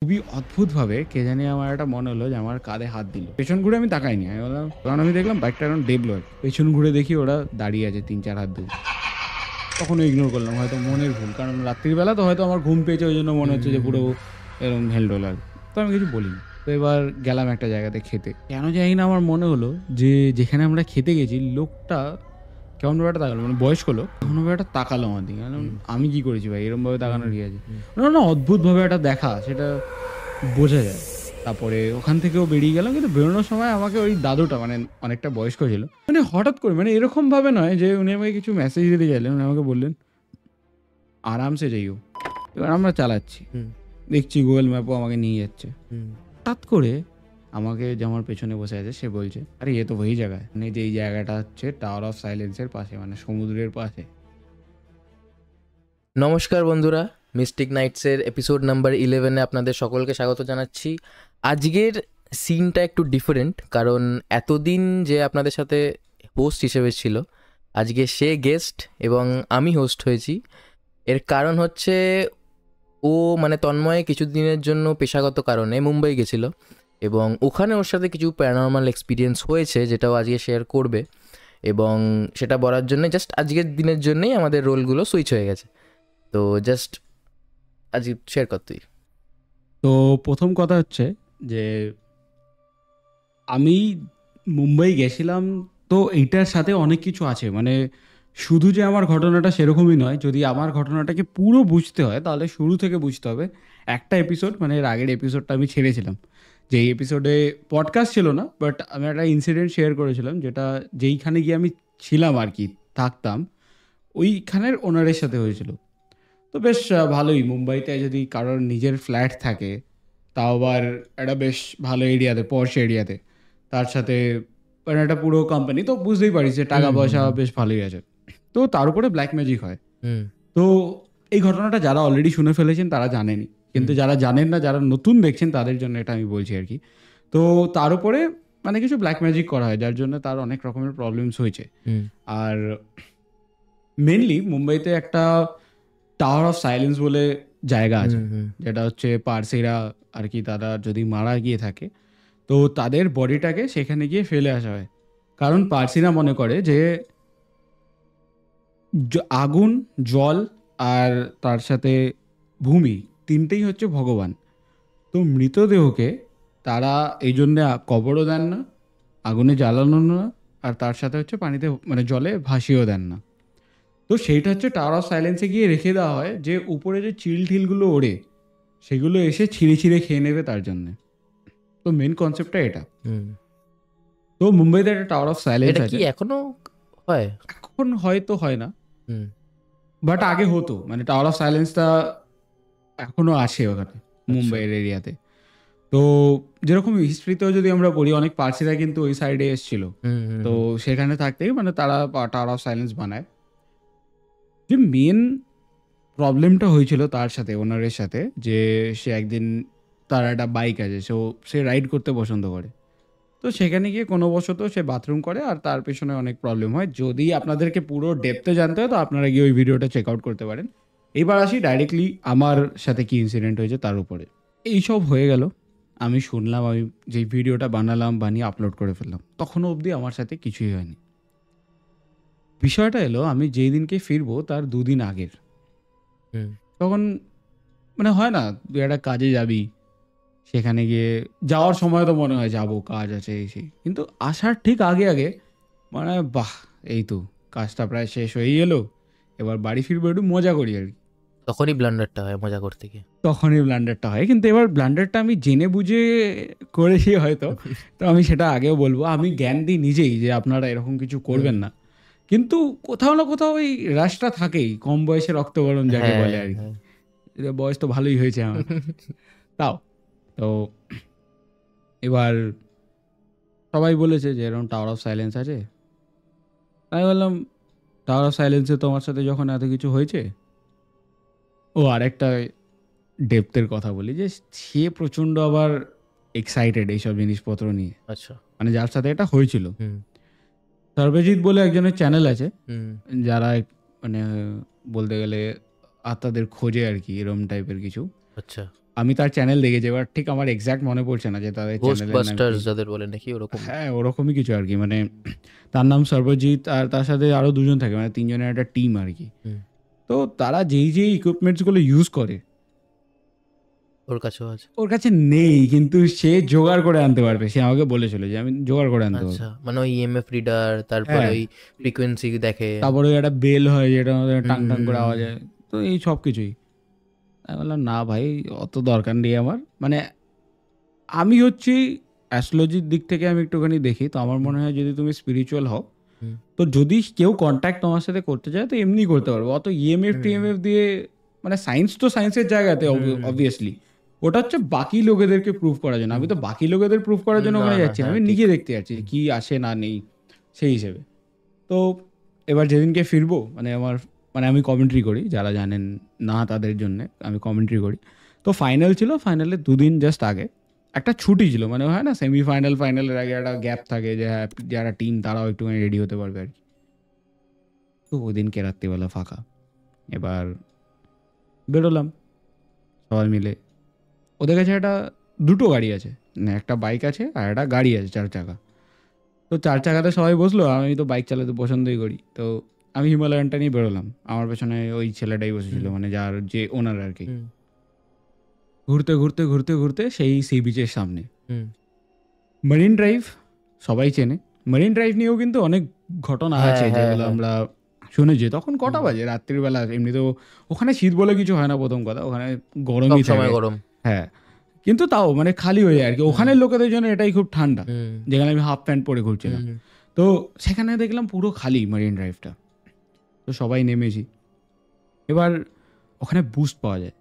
খুবই অদ্ভুতভাবে কে জানি আমার একটা মনে হলো যে আমার কাঁধে হাত দিল। পেছন ঘুরে আমি তাকাইনি। আমি বললাম, কারণ আমি দেখলাম বাইকটা এখন ডেভেলপ। পেছন ঘুরে দেখি ওরা দাঁড়িয়ে আছে ৩-৪ হাত দূরে। তখনও ইগনোর করলাম, হয়তো মনের ভুল। কারণ রাত্রির বেলা তো হয়তো আমার ঘুম পেয়েছে, ওইজন্য মনে হচ্ছে যে পুরো এরকম হেলডোল আর। তো আমি কিছু বলিনি। তো এবার গেলাম একটা জায়গাতে খেতে। কেন জানি না আমার মনে হলো যে যেখানে আমরা খেতে গেছি লোকটা কেমনভাবে একটা তাকালো, মানে বয়স্ক লোক কেমনভাবে একটা তাকালো আমার দিকে। আমি কি করেছি ভাই, এরকমভাবে তাকানোর কি আছে? না অদ্ভুতভাবে একটা দেখা, সেটা বোঝা যায়। তারপরে ওখান থেকেও বেরিয়ে গেলাম, কিন্তু বেরোনোর সময় আমাকে ওই দাদুটা, মানে অনেকটা বয়স্ক ছিল, মানে হঠাৎ করে, মানে এরকমভাবে নয় যে উনি আমাকে কিছু মেসেজ দিতে চাইলেন, উনি আমাকে বললেন আরামসে যাইও। এবার আমরা চালাচ্ছি, দেখছি গুগল ম্যাপও আমাকে নিয়ে যাচ্ছে। হঠাৎ করে আমাকে যে আমার পেছনে বসে আছে সে বলছে, আরে এ তো ওই জায়গায়, মানে যে এই জায়গাটা হচ্ছে টাওয়ার অফ সাইলেন্সের পাশে, মানে সমুদ্রের পাশে। নমস্কার বন্ধুরা, মিস্টিক নাইটসের এপিসোড নাম্বার 11-এ আপনাদের সকলকে স্বাগত জানাচ্ছি। আজকের সিনটা একটু ডিফারেন্ট, কারণ এতদিন যে আপনাদের সাথে হোস্ট হিসেবে ছিল, আজকে সে গেস্ট এবং আমি হোস্ট হয়েছি। এর কারণ হচ্ছে ও মানে তন্ময় কিছুদিনের জন্য পেশাগত কারণে মুম্বাই গেছিল এবং ওখানে ওর সাথে কিছু প্যারানর্মাল এক্সপিরিয়েন্স হয়েছে, যেটাও আজকে শেয়ার করবে। এবং সেটা বলার জন্য জাস্ট আজকের দিনের জন্যই আমাদের রোলগুলো সুইচ হয়ে গেছে। তো জাস্ট আজকে শেয়ার কর তুই। তো প্রথম কথা হচ্ছে যে আমি মুম্বাই গেছিলাম, তো এইটার সাথে অনেক কিছু আছে। মানে শুধু যে আমার ঘটনাটা সেরকমই নয়। যদি আমার ঘটনাটাকে পুরো বুঝতে হয় তাহলে শুরু থেকে বুঝতে হবে। একটা এপিসোড, মানে এর আগের এপিসোডটা আমি ছেড়েছিলাম, যেই এপিসোডে পডকাস্ট ছিল না, বাট আমি একটা ইনসিডেন্ট শেয়ার করেছিলাম, যেটা যেইখানে গিয়ে আমি ছিলাম আর কি, থাকতাম, ওইখানের ওনারের সাথে হয়েছিল। তো বেশ ভালোই। মুম্বাইতে যদি কারোর নিজের ফ্ল্যাট থাকে, তাও আবার একটা বেশ ভালো এরিয়াতে, পর্শ এরিয়াতে, তার সাথে মানে একটা পুরো কোম্পানি, তো বুঝতেই পারিস যে টাকা পয়সা বেশ ভালোই আছে। তো তার উপরে ব্ল্যাক ম্যাজিক হয়। তো এই ঘটনাটা যারা অলরেডি শুনে ফেলেছেন তারা জানেনি, কিন্তু যারা জানেন না, যারা নতুন দেখছেন, তাদের জন্য এটা আমি বলছি আর কি। তো তার উপরে মানে কিছু ব্ল্যাক ম্যাজিক করা হয়, যার জন্য তার অনেক রকমের প্রবলেমস হয়েছে। আর মেনলি মুম্বাইতে একটা টাওয়ার অফ সাইলেন্স বলে জায়গা আছে, যেটা হচ্ছে পার্সিরা আর কি, তারা যদি মারা গিয়ে থাকে তো তাদের বডিটাকে সেখানে গিয়ে ফেলে আসা হয়। কারণ পার্সিরা মনে করে যে আগুন, জল আর তার সাথে ভূমি, তিনটেই হচ্ছে ভগবান। তো মৃতদেহকে তারা এই জন্যে কবরও দেন না, আগুনে জ্বালানো না, আর তার সাথে হচ্ছে পানিতে, মানে জলে ভাসিয়েও দেন না। তো সেইটা হচ্ছে টাওয়ার অফ সাইলেন্সে গিয়ে রেখে দেওয়া হয়, যে উপরে যে চিল ঠিলগুলো ওড়ে সেগুলো এসে ছিঁড়ে ছিঁড়ে খেয়ে নেবে তার জন্যে। তো মেন কনসেপ্টটা এটা। তো মুম্বাইতে একটা টাওয়ার অফ সাইলেন্স এটা কি আছে। এখনো হয়? এখন হয়তো হয় না, বাট আগে হতো। মানে টাওয়ার অফ সাইলেন্সটা এখনো আছে ওখানে, মুম্বাইয়ের এরিয়াতে। তো যেরকম হিস্ট্রিতেও যদি আমরা পড়ি, অনেক পার্সিরা কিন্তু ওই সাইডে এসেছিল। তো সেখানে থাকতেই মানে তারা টাওয়ার অফ সাইলেন্স বানায়। যে মেন প্রবলেমটা হয়েছিল তার সাথে, ওনারের সাথে, যে সে একদিন, তার একটা বাইক আছে, সে রাইড করতে পছন্দ করে। তো সেখানে গিয়ে কোনো বশত সে বাথরুম করে, আর তার পেছনে অনেক প্রবলেম হয়। যদি আপনাদেরকে পুরো ডেপথে জানতে হয় তো আপনারা গিয়ে ওই ভিডিওটা চেক আউট করতে পারেন। এবার আসি ডাইরেক্টলি আমার সাথে কি ইনসিডেন্ট হয়েছে তার উপরে। এইসব হয়ে গেল, আমি শুনলাম, আমি যেই ভিডিওটা বানালাম, বানিয়ে আপলোড করে ফেললাম, তখনও অবধি আমার সাথে কিছুই হয়নি। বিষয়টা এলো আমি যেই দিনকে ফিরবো তার 2 দিন আগের। তখন মানে হয় না, তুই একটা কাজে যাবি, সেখানে গিয়ে যাওয়ার সময় তো মনে হয় যাবো, কাজ আছে এই সেই, কিন্তু আসার ঠিক আগে আগে মানে বাহ, এই তো কাজটা প্রায় শেষ হয়েই এলো, এবার বাড়ি ফিরবো, একটু মজা করি আর কি। তখনই ব্লান্ডারটা হয় মজা করতে গিয়ে। তখনই ব্লান্ডারটা হয়, কিন্তু এবার ব্লান্ডারটা আমি জেনে বুঝে করেছি হয়তো। তো আমি সেটা আগেও বলবো, আমি জ্ঞান দিই নিজেই যে আপনারা এরকম কিছু করবেন না। কিন্তু কোথাও না কোথাও ওই রাশটা থাকেই, কম বয়সে রক্তগরম যাকে বলে আর কি। বয়স তো ভালোই হয়েছে আমার, তাও। তো এবার সবাই বলেছে যে এরকম টাওয়ার অফ সাইলেন্স আছে। আমি বললাম, টাওয়ার অফ সাইলেন্সে তোমার সাথে যখন এত কিছু হয়েছে। ও আরেকটা ডেপথের কথা বলি, যে সে প্রচণ্ড আবার এক্সাইটেড এইসব জিনিসপত্র নিয়ে। আচ্ছা। মানে যার সাথে এটা হয়েছিল, সর্বজিৎ বলে একজনের চ্যানেল আছে, যারা মানে বলতে গেলে আত্মাদের খোঁজে আর কি, এরম টাইপের কিছু। আচ্ছা। আমি তার চ্যানেল দেখেছি, এবার ঠিক আমার এক্সাক্ট মনে পড়ছে না যে তাদের ঘোস্ট চ্যানেলের নাম বাস্টার্স কি। যাদের বলে নাকি ওরকম। হ্যাঁ, ওরকমই কিছু আর কি, মানে তার নাম সর্বজিৎ, আর তার সাথে আরও দুজন থাকে, মানে তিনজনের একটা টিম আর কি। হুম। তো তারা যেই যেই ইকুইপমেন্টসগুলো ইউজ করে ওর কাছেও আছে। ওর কাছে নেই, কিন্তু সে জোগাড় করে আনতে পারবে। সে আমাকে বলেছিল যে আমি জোগাড় করে আনতে পারবো। আচ্ছা, মানে ওই ইএমএফ রিডার, তারপরে হ্যাঁ, ওই ফ্রিকোয়েন্সি দেখে। তারপরে ওই একটা বেল হয় যেটা আমাদের টাং টাং করে হুম, আওয়াজ হয়, তো এই সব কিছুই। আমি বললাম না ভাই, অত দরকার নেই আমার, মানে আমি হচ্ছি অ্যাস্ট্রোলজির দিক থেকে আমি একটুখানি দেখি, তো আমার মনে হয় যদি তুমি স্পিরিচুয়াল হও, হুম, তো যদি কেউ কন্ট্যাক্ট তোমার সাথে করতে চায় তো এমনি করতে পারবো, অত ইএমএফ হুম, টিএমএফ দিয়ে, মানে সায়েন্স তো সায়েন্সের জায়গাতে হুম, অবভিয়াসলি, ওটা হচ্ছে বাকি লোকেদেরকে প্রুভ করার জন্য। আমি তো বাকি লোকেদের প্রুভ করার জন্য না ওখানে না, যাচ্ছি না, হ্যাঁ আমি ঠিক। নিজে দেখতে যাচ্ছি কি আসে না নেই সেই হিসেবে। তো এবার যেদিনকে ফিরবো, মানে আমার, মানে আমি কমেন্ট্রি করি, যারা জানেন না তাদের জন্য আমি কমেন্ট্রি করি। তো ফাইনাল ছিল, ফাইনালের দুদিন জাস্ট আগে একটা ছুটি ছিল, মানে হয় না সেমিফাইনাল ফাইনালের আগে একটা গ্যাপ থাকে যে হ্যাঁ যারা টিম তারাও একটুখানি রেডি হতে পারবে আর কি। তো ওই দিনকে রাত্রিবেলা ফাঁকা, এবার বেরোলাম সবাই মিলে। ওদের কাছে একটা দুটো গাড়ি আছে, মানে একটা বাইক আছে আর একটা গাড়ি আছে 4 চাকা। তো 4 চাকাতে সবাই বসলো, আমি তো বাইক চালাতে পছন্দই করি, তো আমি হিমালয়ানটা নিয়ে বেরোলাম। আমার পেছনে ওই ছেলেটাই বসেছিল, মানে যার যে ওনার আর কি। হুম, ঘুরতে ঘুরতে ঘুরতে ঘুরতে সেই সি বিচের সামনে হুম, মেরিন ড্রাইভ, সবাই চেনে। মেরিন ড্রাইভ নিয়েও কিন্তু অনেক ঘটনা হ্যাঁ আছে হ্যাঁ যেগুলো হ্যাঁ। আমরা শুনেছি। তখন কটা হুম। বাজে রাত্রিবেলা, এমনিতেও ওখানে শীত বলে কিছু হয় না, প্রথম কথা ওখানে সব গরমই সময় থাকে। গরম। হ্যাঁ, কিন্তু তাও মানে খালি হয়ে যায় আর কি, ওখানের লোকেদের জন্য এটাই খুব ঠান্ডা, হুম, যেখানে আমি হাফ প্যান্ট পরে ঘুরছিলাম। হুম, তো সেখানে দেখলাম পুরো খালি মেরিন ড্রাইভটা। তো সবাই নেমেছি। এবার ওখানে বুস্ট পাওয়া যায়।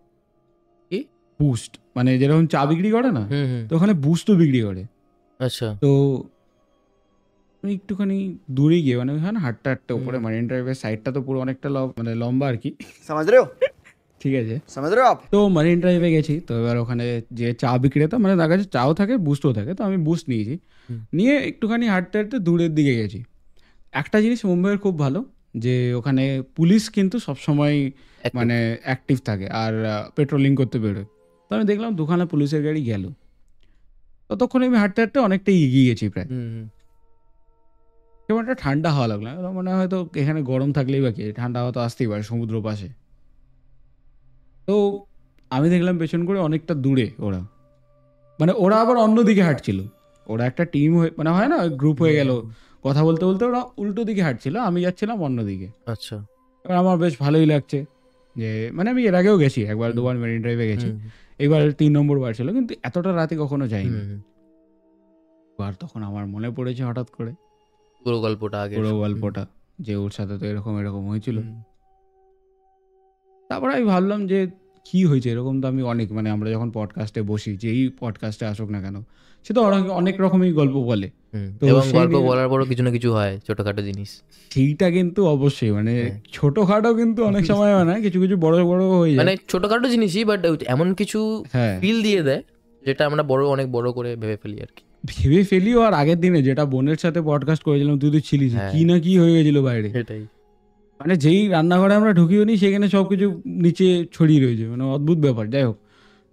কি? বুস্ট মানে যেরকম চা বিক্রি করে না, হুম, হুম, তো ওখানে বুস্টও বিক্রি করে। আচ্ছা। তো আমি একটুখানি দূরে গিয়ে, মানে ওখানে হাঁটতে হাঁটতে হুম, উপরে মারিন ড্রাইভের সাইডটা তো পুরো অনেকটা মানে লম্বা আর কি, समझ रहे हो ঠিক আছে। समझ रहे हो आप তো মারিন ড্রাইভে গেছি, তো এবার ওখানে যে চা বিক্রেতা, মানে তার কাছে চাও থাকে বুস্টও থাকে, তো আমি বুস্ট নিয়েছি। হুম। নিয়ে একটুখানি হাঁটতে হাঁটতে দূরের দিকে গেছি। একটা জিনিস মুম্বাইয়ের খুব ভালো, যে ওখানে পুলিশ কিন্তু সবসময় Active. মানে অ্যাক্টিভ থাকে আর পেট্রোলিং করতে বেরোয়। তো আমি দেখলাম দুখানা পুলিশের গাড়ি গেল। ততক্ষণে আমি হাঁটতে হাঁটতে অনেকটাই এগিয়ে গেছি প্রায়। হুম, হুম, কেমন একটা ঠান্ডা হাওয়া লাগলো, আমি বললাম, মনে হয় হয়তো এখানে গরম থাকলেই বা কি, ঠান্ডা হাওয়া তো আসতেই পারে সমুদ্র পাশে। তো আমি দেখলাম পেছন করে অনেকটা দূরে ওরা, মানে ওরা আবার অন্যদিকে হাঁটছিল। ওরা একটা টিম হয়ে, মানে হয় না গ্রুপ হয়ে গেল, কথা বলতে বলতে ওরা উল্টো দিকে হাঁটছিল, আমি যাচ্ছিলাম অন্যদিকে। আচ্ছা। এবার আমার বেশ ভালোই লাগছে যে, মানে আমি এর আগেও গেছি একবার দুবার মেরিন ড্রাইভে গেছি, হুম, এবার 3 নম্বর বার ছিল, কিন্তু এতটা রাতে কখনো যাইনি। হুম, এবার তখন আমার মনে পড়েছে হঠাৎ করে পুরো গল্পটা আগে। পুরো গল্পটা, যে ওর সাথে তো এরকম এরকম হয়েছিল। হুম, তারপরে আমি ভাবলাম যে কি হয়েছে এরকম, তো আমি অনেক, মানে আমরা যখন পডকাস্টে বসি, যেই পডকাস্টে আসুক না কেন, সে তো অনেক অনেক রকমই গল্প বলে। তো এবং সেই গল্প নিয়ে- বলার পরও কিছু না কিছু হয়, ছোটখাটো জিনিস। সেইটা কিন্তু অবশ্যই, মানে হ্যাঁ। ছোটখাটো কিন্তু অনেক সময় হয় না, কিছু কিছু বড় বড় হয়ে যায়। মানে ছোটখাটো জিনিসই, বাট এমন কিছু হ্যাঁ, ফিল দিয়ে দেয় যেটা আমরা অনেক বড় করে ভেবে ফেলি আর কি। ভেবে ফেলিও। আর আগের দিনে যেটা বোনের সাথে পডকাস্ট করেছিলাম, তুই তো ছিলিস, হ্যাঁ। কি না কি হয়ে গেছিল বাইরে। সেটাই। মানে যেই রান্নাঘরে আমরা ঢুকিও নি, সেখানে সব কিছু নিচে ছড়িয়ে রয়েছে, মানে অদ্ভুত ব্যাপার। যাই হোক,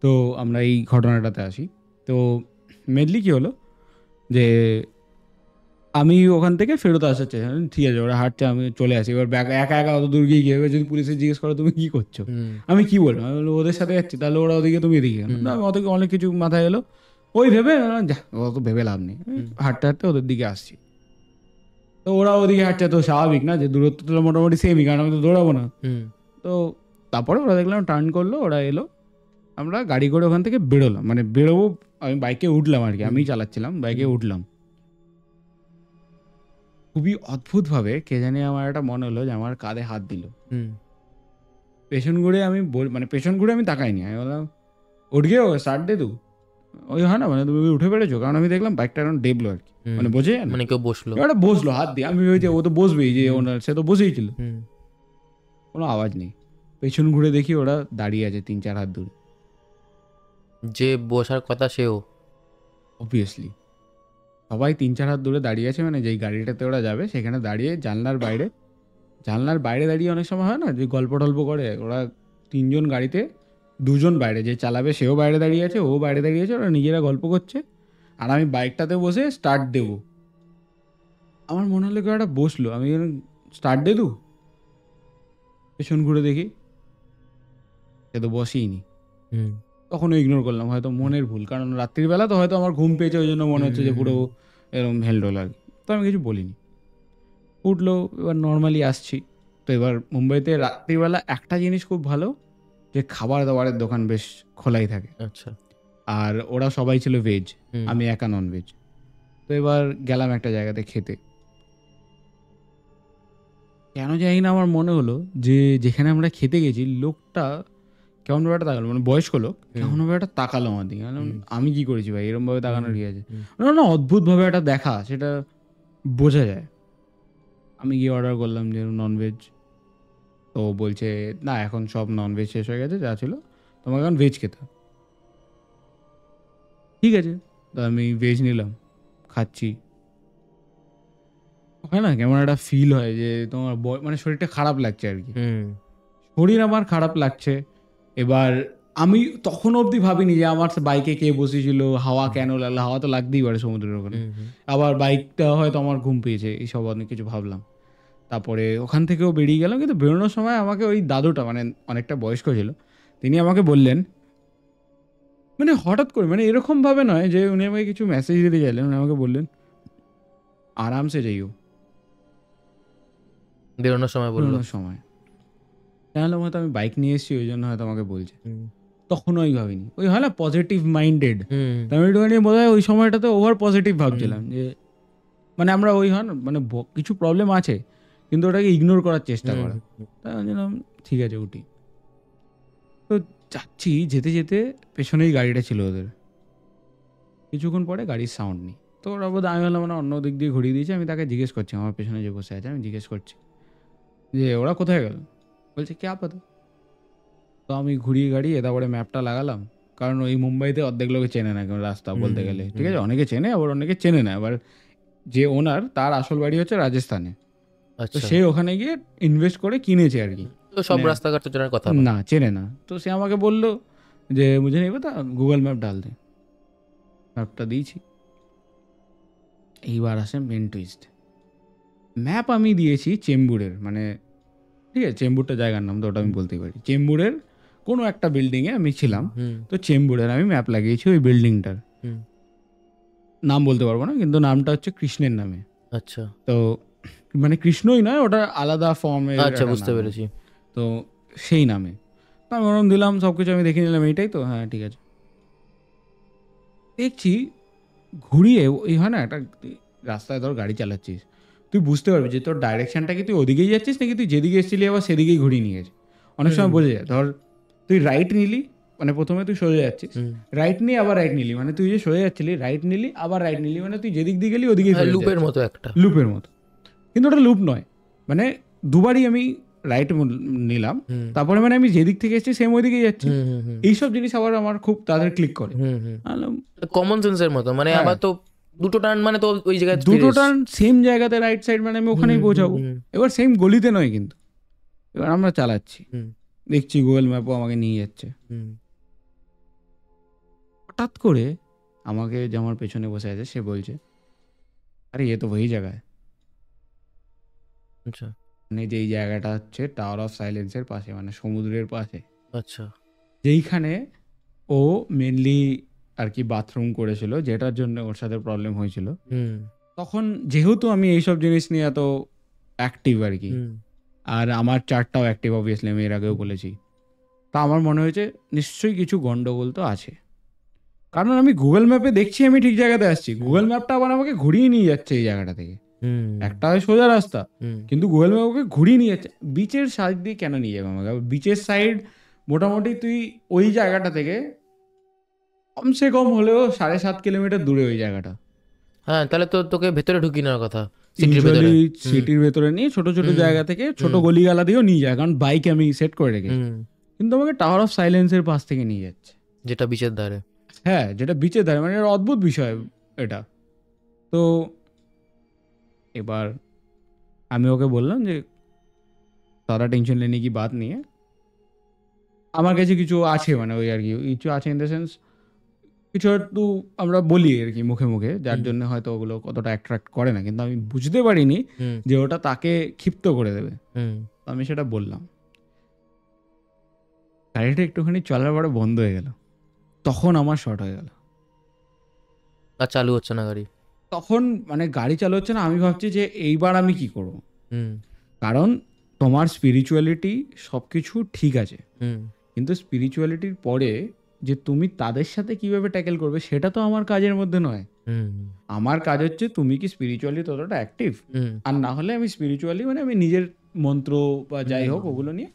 তো আমরা এই ঘটনাটাতে আসি। তো মেনলি কী হলো যে আমি ওখান থেকে ফেরত আসতে চাই, ঠিক আছে ওরা হাঁটছে, আমি চলে আসি। এবার একা একা অত দূর গিয়ে এবার যদি পুলিশে জিজ্ঞেস করো তুমি কি করছো, আমি কি বলবো? আমি বলবো ওদের সাথে যাচ্ছি, তাহলে ওরা ওদিকে তুমি এদিকে কেন? না, আমি অনেক কিছু মাথায় এলো, ওই ভেবে যা অত ভেবে লাভ নেই, আমি হাঁটতে হাঁটতে ওদের দিকে আসছি। তো ওরা ওদিকে হাঁটছে, তো স্বাভাবিক না যে দূরত্ব তো মোটামুটি সেমই, কারণ আমি তো দৌড়াবো না। তো তারপরে ওরা দেখলাম টার্ন করলো, ওরা এলো, আমরা গাড়ি করে ওখান থেকে বেরোলাম, মানে বেরোবো, আমি বাইকে উঠলাম আর কি, আমি চালাচ্ছিলাম, বাইকে উঠলাম। খুবই অদ্ভুতভাবে কে জানি আমার একটা মনে হলো যে আমার কাঁধে হাত দিল। পেছন ঘুরে আমি মানে পেছন ঘুরে আমি তাকাইনি, আমি বললাম উঠ গিয়ে স্টার্ট দে তু, ওই হয় না, মানে তুমি উঠে পেরেছো, কারণ আমি দেখলাম বাইকটা এখন ডেবলো আর কি, মানে বোঝে যায় না, মানে কেউ বসলো। এবার বসলো হাত দিয়ে, আমি ভেবেছি ও তো বসবেই, যে ওনার সে তো বসেই ছিল। কোনো আওয়াজ নেই, পেছন ঘুরে দেখি ওরা দাঁড়িয়ে আছে 3-4 হাত দূরে। যে বসার কথা সেও। অবভিয়াসলি সবাই 3-4 হাত দূরে দাঁড়িয়ে আছে, মানে যেই গাড়িটাতে ওরা যাবে সেখানে দাঁড়িয়ে জানলার বাইরে দাঁড়িয়ে অনেক সময় হয় না যে গল্প টল্প করে, ওরা 3 জন গাড়িতে দুজন বাইরে, যে চালাবে সেও বাইরে দাঁড়িয়ে আছে, ও বাইরে দাঁড়িয়ে আছে, ওরা নিজেরা গল্প করছে, আর আমি বাইকটাতে বসে স্টার্ট দেবো। আমার মনে হলো কেউ একটা বসলো, আমি স্টার্ট দিয়ে দু, পেছন ঘুরে দেখি সে তো বসেইনি। হুম তখনও ইগনোর করলাম, হয়তো মনের ভুল, কারণ রাত্রিবেলা তো হয়তো আমার ঘুম পেয়েছে, ওই জন্য মনে হচ্ছে যে পুরো এরকম হেলডোল আর কি। তো আমি কিছু বলিনি, উঠলো, এবার নর্মালি আসছি। তো এবার মুম্বাইতে রাত্রিবেলা একটা জিনিস খুব ভালো, যে খাবার দাবারের দোকান বেশ খোলাই থাকে, আচ্ছা আর ওরা সবাই ছিল ভেজ, হুম আমি একা নন ভেজ। তো এবার গেলাম একটা জায়গাতে খেতে, কেন জানি না আমার মনে হলো যে যেখানে আমরা খেতে গেছি লোকটা কেমন ভাবে একটা তাকালো, মানে বয়স্ক লোক কেমন ভাবে একটা তাকালো আমার দিকে। আমি বললাম, আমি কি করেছি ভাই, এরকম ভাবে তাকানোর কি আছে? না না, অদ্ভুত ভাবে একটা দেখা, সেটা বোঝা যায়। আমি গিয়ে অর্ডার করলাম যে ননভেজ, তো বলছে না এখন সব ননভেজ শেষ হয়ে গেছে, যা ছিল তোমাকে এখন ভেজ খেতে হবে। ঠিক আছে, তো আমি ভেজ নিলাম, খাচ্ছি। হয় না কেমন একটা ফিল হয় যে তোমার মানে শরীরটা খারাপ লাগছে আর কি, শরীর আমার খারাপ লাগছে। এবার আমি তখন অবধি ভাবিনি যে আমার বাইকে কে বসেছিল, হাওয়া কেন লাগলো, হাওয়া তো লাগতেই পারে সমুদ্রের ওখানে, আবার বাইকটা হয়তো আমার ঘুম পেয়েছে, এইসব অনেক কিছু ভাবলাম। তারপরে ওখান থেকেও বেরিয়ে গেলাম, কিন্তু বেরোনোর সময় আমাকে ওই দাদুটা, মানে অনেকটা বয়স্ক ছিল, তিনি আমাকে বললেন, মানে হঠাৎ করে, মানে এরকম ভাবে নয় যে উনি আমাকে কিছু মেসেজ দিতে চাইলেন, উনি আমাকে বললেন আরামসে যাইও বেরোনোর সময় বললো। বেরোনোর সময়। তাহলে হয়তো আমি বাইক নিয়ে এসেছি ওই জন্য হয়তো আমাকে বলছে, তখন ওই ভাবিনি, ওই হয় না পজিটিভ মাইন্ডেড। আমি একটুখানি বোধ হয় ওই সময়টাতে ওভার পজিটিভ ভাবছিলাম, যে মানে আমরা ওই হয় না, মানে কিছু প্রবলেম আছে কিন্তু ওটাকে ইগনোর করার চেষ্টা করা। তাই আমি বললাম ঠিক আছে উঠি। তো যাচ্ছি, যেতে যেতে পেছনেই গাড়িটা ছিল ওদের, কিছুক্ষণ পরে গাড়ির সাউন্ড নেই। তো ওরা বোধ আমি বললাম মানে অন্য দিক দিয়ে ঘুরিয়ে দিয়েছে। আমি তাকে জিজ্ঞেস করছি, আমার পেছনে যে বসে আছে, আমি জিজ্ঞেস করছি যে ওরা কোথায় গেল, বলছে কে আপাতত। তো আমি ঘুরিয়ে গাড়িয়ে তারপরে ম্যাপটা লাগালাম, কারণ ওই মুম্বাইতে অর্ধেক লোকে চেনে না কেন রাস্তা বলতে গেলে, ঠিক আছে, অনেকে চেনে আবার অনেকে চেনে না। এবার যে ওনার, তার আসল বাড়ি হচ্ছে রাজস্থানে, তো আচ্ছা, সে ওখানে গিয়ে ইনভেস্ট করে কিনেছে আর কি, তো সব মানে রাস্তাঘাট তো চেনার কথা না। না চেনে না। তো সে আমাকে বললো যে মুঝে নেই পতা, গুগল ম্যাপ ডাল দে। ম্যাপটা দিয়েছি। এইবার আসে মেন টুইস্ট, ম্যাপ আমি দিয়েছি চেম্বুরের, মানে ঠিক আছে চেম্বুরটা জায়গার নাম, তো ওটা আমি বলতেই পারি, চেম্বুরের কোনো একটা বিল্ডিংয়ে আমি ছিলাম। তো চেম্বুরের আমি ম্যাপ লাগিয়েছি ওই বিল্ডিংটার, নাম বলতে পারবো না, কিন্তু নামটা হচ্ছে কৃষ্ণের নামে। আচ্ছা তো মানে কৃষ্ণই নয়, ওটা আলাদা ফর্মের আচ্ছা, একটা বুঝতে নাম। পেরেছি। তো সেই নামে তো আমি ওরম দিলাম, সব কিছু আমি দেখে নিলাম, এইটাই তো, হ্যাঁ ঠিক আছে। দেখছি ঘুরিয়ে ওই হয় না একটা, রাস্তায় ধর গাড়ি চালাচ্ছিস, তুই বুঝতে পারবি যে তোর ডাইরেকশনটা কি তুই ওদিকেই যাচ্ছিস নাকি তুই যেদিকে এসেছিলি আবার সেদিকেই ঘুরিয়ে নিয়ে গেছে। অনেক সময় বোঝা যায়, ধর তুই রাইট নিলি, মানে প্রথমে তুই সোজা যাচ্ছিস, রাইট নিয়ে আবার রাইট নিলি, মানে তুই যে সোজা যাচ্ছিলি রাইট নিলি আবার রাইট নিলি, মানে তুই যেদিক দিয়ে গেলি ওদিকেই ফেরত লুপের যাচ্ছিস। মতো একটা। লুপের মতো, কিন্তু ওটা লুপ নয়, মানে দুবারই আমি রাইট নিলাম, তারপরে মানে আমি যেদিক থেকে এসেছি সেম ওইদিকেই যাচ্ছি। এইসব জিনিস আবার আমার খুব তাদের ক্লিক করে। কমন সেন্সের মতো, মানে হ্যাঁ। আবার তো দুটো টার্ন মানে তো ওই জায়গায় দুটো টার্ন সেম জায়গাতে রাইট সাইড, মানে আমি ওখানেই পৌঁছাবো। এবার সেম গলিতে নয় কিন্তু, এবার আমরা চালাচ্ছি, দেখছি গুগল ম্যাপও আমাকে নিয়ে যাচ্ছে। হঠাৎ করে আমাকে যে আমার পেছনে বসে আছে সে বলছে, আরে এ তো ওই জায়গায়, আচ্ছা মানে যেই জায়গাটা হচ্ছে টাওয়ার অফ সাইলেন্সের পাশে, মানে সমুদ্রের পাশে, আচ্ছা যেইখানে ও মেনলি আর কি বাথরুম করেছিল, যেটার জন্য ওর সাথে প্রবলেম হয়েছিল। তখন যেহেতু আমি এইসব জিনিস নিয়ে এত অ্যাক্টিভ আর কি, আর আমার চারটাও অ্যাক্টিভ অবভিয়াসলি, আমি এর আগেও বলেছি, তা আমার মনে হয়েছে নিশ্চয়ই কিছু গন্ডগোল তো আছে, কারণ আমি গুগল ম্যাপে দেখছি আমি ঠিক জায়গাতে আসছি, গুগল ম্যাপটা আবার আমাকে ঘুরিয়ে নিয়ে যাচ্ছে এই জায়গাটা থেকে। একটা হয় সোজা রাস্তা, কিন্তু গুগল ম্যাপ ওকে ঘুরিয়ে নিয়ে যাচ্ছে। বিচের সাইড দিয়ে কেন নিয়ে যাবে আমাকে, বিচের সাইড মোটামুটি তুই ওই জায়গাটা থেকে কমসে কম হলেও 7.5 কিলোমিটার দূরে ওই জায়গাটা। হ্যাঁ, তাহলে তো তোকে ভেতরে ঢুকিয়ে নেওয়ার কথা, সিটির ভেতরে। ইউজুয়ালি সিটির ভেতরে নিয়ে ছোট ছোট জায়গা থেকে ছোট গলিগালা দিয়েও নিয়ে যায়, কারণ বাইক আমি সেট করে রেখেছি, কিন্তু আমাকে টাওয়ার অফ সাইলেন্সের পাশ থেকে নিয়ে যাচ্ছে, যেটা বিচের ধারে। হ্যাঁ যেটা বিচের ধারে, মানে অদ্ভুত বিষয় এটা। তো এবার আমি ওকে বললাম যে সারা টেনশন लेने की बात नहीं है, আমার কাছে কিছু আছে, মানে ওই আর কি কিছু আছে ইন দ্য সেন্স কিছু একটু আমরা বলি আর কি মুখে মুখে, যার জন্য হয়তো ওগুলো কতটা অ্যাট্রাক্ট করে না, কিন্তু আমি বুঝতে পারিনি যে ওটা তাকে ক্ষিপ্ত করে দেবে। তো আমি সেটা বললাম। গাড়িটা একটুখানি চলার পরে বন্ধ হয়ে গেল, তখন আমার শর্ট হয়ে গেল। আর চালু হচ্ছে না গাড়ি? তখন মানে গাড়ি চালু হচ্ছে না, আমি ভাবছি যে এইবার আমি কি করব। কারণ তোমার স্পিরিচুয়ালিটি সব কিছু ঠিক আছে, কিন্তু স্পিরিচুয়ালিটির পরে যে তুমি তাদের সাথে কিভাবে ট্যাকেল করবে সেটা তো আমার কাজের মধ্যে নয়। আমার কাজ হচ্ছে তুমি কি স্পিরিচুয়ালি ততটা অ্যাক্টিভ, আর না হলে আমি স্পিরিচুয়ালি মানে আমি নিজের মন্ত্র বা যাই হোক ওগুলো নিয়ে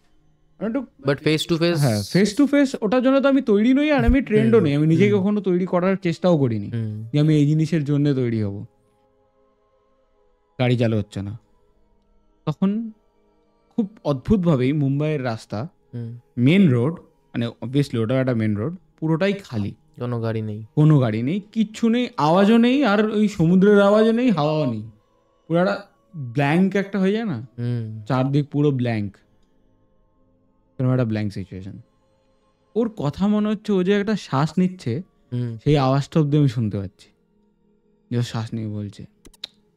একটু, বাট ফেস টু ফেস, হ্যাঁ ফেস টু ফেস ওটার জন্য তো আমি তৈরি নই, আর আমি ট্রেন্ডও নেই, আমি নিজেকে কখনো তৈরি করার চেষ্টাও করিনি যে আমি এই জিনিসের জন্য তৈরি হব। গাড়ি চালু হচ্ছে না, তখন খুব অদ্ভুতভাবেই মুম্বাইয়ের রাস্তা, মেন রোড, মানে অবভিয়াসলি ওটা একটা মেন রোড, পুরোটাই খালি, কোনো গাড়ি নেই, কোনো গাড়ি নেই, কিচ্ছু নেই, আওয়াজও নেই, আর ওই সমুদ্রের আওয়াজও নেই, হাওয়াও নেই, পুরো একটা ব্ল্যাঙ্ক একটা হয়ে যায় না, চারদিক পুরো ব্ল্যাঙ্ক, এরকম একটা ব্ল্যাঙ্ক সিচুয়েশন। ওর কথা মনে হচ্ছে ও যে একটা শ্বাস নিচ্ছে সেই আওয়াজটা অব্দি আমি শুনতে পাচ্ছি, যে ও শ্বাস নিয়ে বলছে,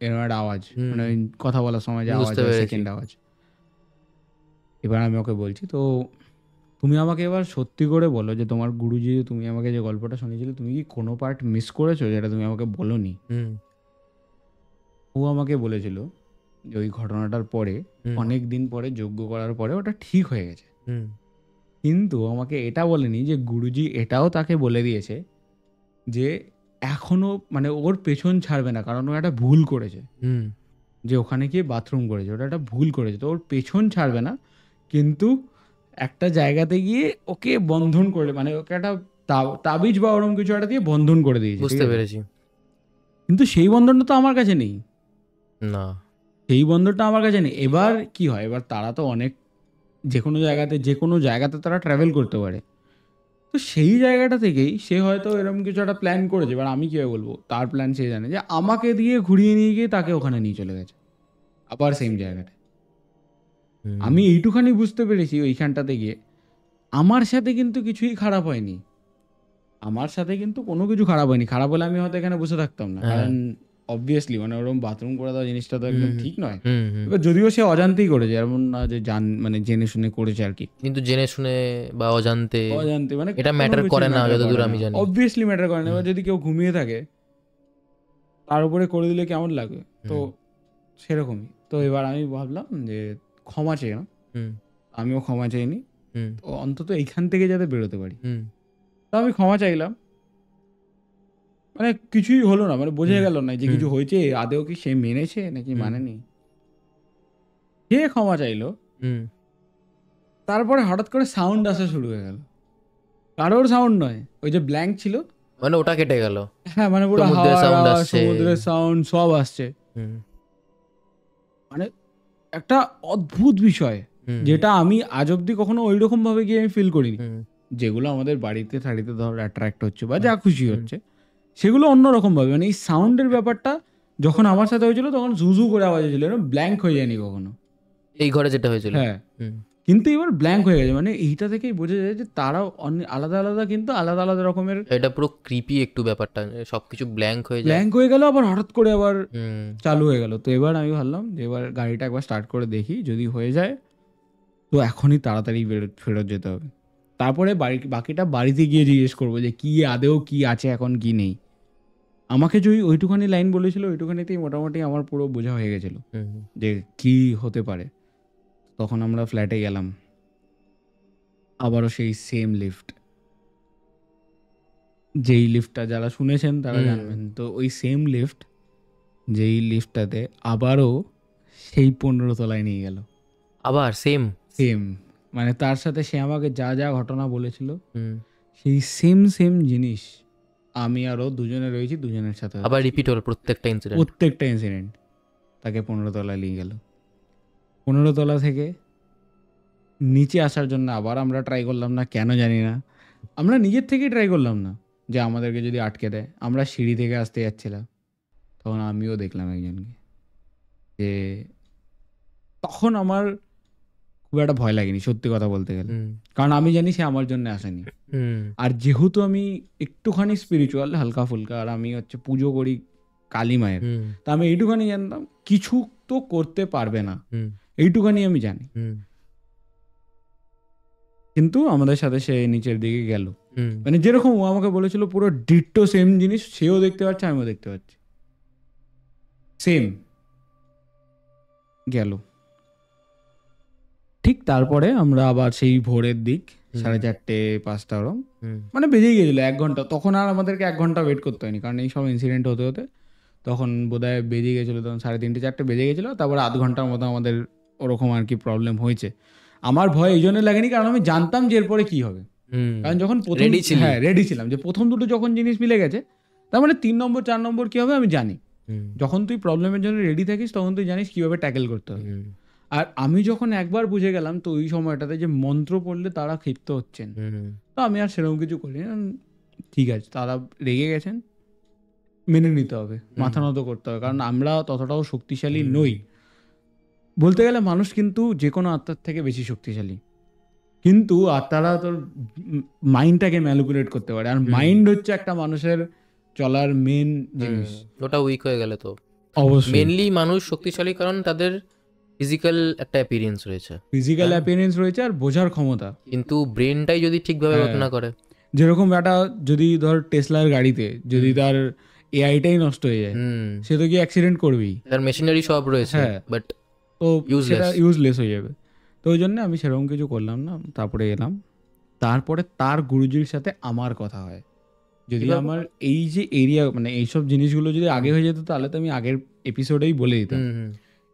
এরকম একটা আওয়াজ, মানে ওই কথা বলার সময় যে আওয়াজ, সেকেন্ড আওয়াজ। এবার আমি ওকে বলছি, তো তুমি আমাকে এবার সত্যি করে বলো যে তোমার গুরুজি, তুমি আমাকে যে গল্পটা শুনিয়েছিলে, তুমি কি কোনো পার্ট মিস করেছো যেটা তুমি আমাকে বলোনি? ও আমাকে বলেছিল যে ওই ঘটনাটার পরে অনেক দিন পরে যজ্ঞ করার পরে ওটা ঠিক হয়ে গেছে, কিন্তু আমাকে এটা বলেনি যে গুরুজি এটাও তাকে বলে দিয়েছে যে এখনো মানে ওর পেছন ছাড়বে না, কারণ ও একটা ভুল করেছে, যে ওখানে গিয়ে বাথরুম করেছে, ওটা একটা ভুল করেছে, তো ওর পেছন ছাড়বে না, কিন্তু একটা জায়গাতে গিয়ে ওকে বন্ধন করে, মানে ওকে একটা তাবিজ বা ওরকম কিছু একটা দিয়ে বন্ধন করে দিয়েছে। বুঝতে পেরেছি। কিন্তু সেই বন্ধনটা তো আমার কাছে নেই, না, সেই বন্ধনটা আমার কাছে নেই। এবার কি হয়, এবার তারা তো অনেক যে কোনো জায়গাতে তারা ট্রাভেল করতে পারে, তো সেই জায়গাটা থেকেই সে হয়তো এরকম কিছু একটা প্ল্যান করেছে। এবার আমি কীভাবে বলবো তার প্ল্যান, সে জানে, যে আমাকে দিয়ে ঘুরিয়ে নিয়ে গিয়ে তাকে ওখানে নিয়ে চলে গেছে, আবার সেম জায়গাটা। আমি এইটুখানি বুঝতে পেরেছি ওইখানটাতে গিয়ে আমার সাথে কিন্তু কিছুই খারাপ হয়নি, আমার সাথে কিন্তু কোনো কিছু খারাপ হয়নি। খারাপ হলে আমি হয়তো এখানে বসে থাকতাম না, কারণ অবভিয়াসলি মানে ওরকম বাথরুম করে দেওয়া জিনিসটা তো একদম ঠিক নয়। এবার যদিও সে অজান্তেই করেছে, এমন না যে মানে জেনে শুনে করেছে আর কি, কিন্তু জেনে শুনে বা অজান্তে মানে এটা ম্যাটার করে না যতদূর আমি জানি। অবভিয়াসলি ম্যাটার করে না। এবার যদি কেউ ঘুমিয়ে থাকে তার উপরে করে দিলে কেমন লাগবে, তো সেরকমই। তো এবার আমি ভাবলাম যে ক্ষমা চেয়ে না, আমিও ক্ষমা চাইনি, তো অন্তত এইখান থেকে যাতে বেরোতে পারি, তো আমি ক্ষমা চাইলাম। মানে কিছুই হলো না, মানে বোঝা গেল না যে কিছু হয়েছে, আদেও কি সে মেনেছে নাকি মানেনি। সে ক্ষমা চাইলো, তারপরে হঠাৎ করে সাউন্ড আসা শুরু হয়ে গেল, কারোর সাউন্ড নয়, ওই যে ব্ল্যাঙ্ক ছিল, মানে ওটা কেটে গেল। হ্যাঁ মানে পুরো সমুদ্রের হাওয়ার sound আওয়াজ, আসছে। সমুদ্রের সাউন্ড সব আসছে। মানে একটা অদ্ভুত বিষয়, যেটা আমি আজ অব্দি কখনো ওইরকম ভাবে গিয়ে আমি ফিল করিনি। যেগুলো আমাদের বাড়িতে থাড়িতে ধর অ্যাট্রাক্ট হচ্ছে বা যা খুশি হচ্ছে, সেগুলো অন্যরকম ভাবে, মানে এই সাউন্ডের ব্যাপারটা যখন আমার সাথে হয়েছিল তখন ঝুঝু করে আওয়াজ হয়েছিল, ব্ল্যাঙ্ক হয়ে যায়নি কখনো। এই ঘরে যেটা হয়েছিল, হ্যাঁ, কিন্তু এবার ব্ল্যাঙ্ক হয়ে গেছে, মানে এইটা থেকেই বোঝা যায় যে তারাও আলাদা আলাদা, কিন্তু আলাদা আলাদা রকমের। এটা পুরো ক্রিপি একটু ব্যাপারটা, সবকিছু ব্ল্যাঙ্ক হয়ে যায়, ব্ল্যাঙ্ক হয়ে গেল, আবার হঠাৎ করে আবার চালু হয়ে গেল। তো এবার আমি ভাবলাম যে এবার গাড়িটা একবার স্টার্ট করে দেখি, যদি হয়ে যায় তো এখনই তাড়াতাড়ি ফেরত যেতে হবে। তারপরে বাকিটা বাড়িতে গিয়ে জিজ্ঞেস করবো যে কি আদেও কি আছে এখন কি নেই। আমাকে যদি ওইটুখানি লাইন বলেছিল, ওইটুখানিতেই মোটামুটি আমার পুরো বোঝা হয়ে গেছিল যে কি হতে পারে। তখন আমরা ফ্ল্যাটে গেলাম, আবারও সেই সেম লিফট, যেই লিফটটা যারা শুনেছেন তারা জানবেন, তো ওই সেম লিফট, যেই লিফটটাতে আবারও সেই 15 তলায় নিয়ে গেল, আবার সেম, মানে তার সাথে সে আমাকে যা যা ঘটনা বলেছিল সেই সেম জিনিস আমি আরও দুজনে রয়েছি, দুজনের সাথে আবার রিপিট হলো প্রত্যেকটা ইনসিডেন্ট। তাকে 15 তলায় নিয়ে গেল, 15 তলা থেকে নিচে আসার জন্য আবার আমরা ট্রাই করলাম না, কেন জানি না, আমরা নিজের থেকেই ট্রাই করলাম না যে আমাদেরকে যদি আটকে দেয়। আমরা সিঁড়ি থেকে আসতে যাচ্ছিলাম, তখন আমিও দেখলাম একজনকে, যে তখন আমার খুব একটা ভয় লাগেনি সত্যি কথা বলতে গেলে, হুম কারণ আমি জানি সে আমার জন্য আসেনি। হুম আর যেহেতু আমি একটুখানি স্পিরিচুয়াল হালকা ফুলকা, আর আমি হচ্ছে পুজো করি কালী মায়ের, হুম তা আমি এইটুখানি জানতাম কিছু তো করতে পারবে না, হুম এইটুখানি আমি জানি। হুম কিন্তু আমাদের সাথে সে নিচের দিকে গেল, হুম মানে যেরকম ও আমাকে বলেছিল পুরো ডিট্টো সেম জিনিস সেও দেখতে পাচ্ছে, আমিও দেখতে পাচ্ছি, সেম গেল। ঠিক তারপরে আমরা আবার সেই ভোরের দিক 4:30-5টা ওরম, হুম মানে বেজেই গেছিলো 1 ঘন্টা, তখন আর আমাদেরকে 1 ঘন্টা ওয়েট করতে হয়নি, কারণ এই সব ইনসিডেন্ট হতে হতে তখন বোধহয় বেজে গেছিলো, তখন 3:30-4টে বেজে গেছিলো। তারপর আধ ঘন্টার মতো আমাদের ওরকম আর কি প্রবলেম হয়েছে। আমার ভয় এই জন্য লাগেনি কারণ আমি জানতাম যে এরপরে কি হবে, হুম কারণ যখন প্রথম, রেডি ছিলি। হ্যাঁ রেডি ছিলাম যে প্রথম দুটো যখন জিনিস মিলে গেছে, তার মানে 3 নম্বর 4 নম্বর কি হবে আমি জানি। হুম যখন তুই প্রবলেমের জন্য রেডি থাকিস তখন তুই জানিস কিভাবে ট্যাকেল করতে হবে। হুম আর আমি যখন একবার বুঝে গেলাম তো ওই সময়টাতে যে মন্ত্র পড়লে তারা ক্ষিপ্ত হচ্ছেন, হুম তো আমি আর সেরকম কিছু করিনি। ঠিক আছে, তারা রেগে গেছেন, মেনে নিতে হবে, মাথা নত করতে হবে, কারণ আমরা ততটাও শক্তিশালী নই। বলতে গেলে মানুষ কিন্তু যে কোনো আত্মার থেকে বেশি শক্তিশালী, কিন্তু আত্মারা তোর মাইন্ডটাকে ম্যানিপুলেট করতে পারে, আর মাইন্ড হচ্ছে একটা মানুষের চলার মেন জিনিস। ওটা উইক হয়ে গেলে তো অবশ্যই মেনলি মানুষ শক্তিশালী কারণ তাদের ফিজিক্যাল একটা অ্যাপিয়ারেন্স রয়েছে, ফিজিক্যাল অ্যাপিয়ারেন্স রয়েছে আর বোঝার ক্ষমতা, কিন্তু ব্রেনটাই যদি ঠিকভাবে ওয়ার্ক না করে। যেরকম একটা যদি ধর টেসলার গাড়িতে যদি তার এআইটাই নষ্ট হয়ে যায়, হুম সে তো কি অ্যাক্সিডেন্ট করবেই, তার মেশিনারি সব রয়েছে হ্যাঁ। বাট তো Useless. সেটা ইউজলেস হয়ে যাবে। তো ওই জন্য আমি সেরকম কিছু করলাম না, তারপরে এলাম। তারপরে তার গুরুজির সাথে আমার কথা হয়। যদি কিভাবে? আমার এই যে এরিয়া মানে এইসব জিনিসগুলো যদি আগে হয়ে যেত তাহলে তো আমি আগের এপিসোডেই বলে দিতাম। হুম হুম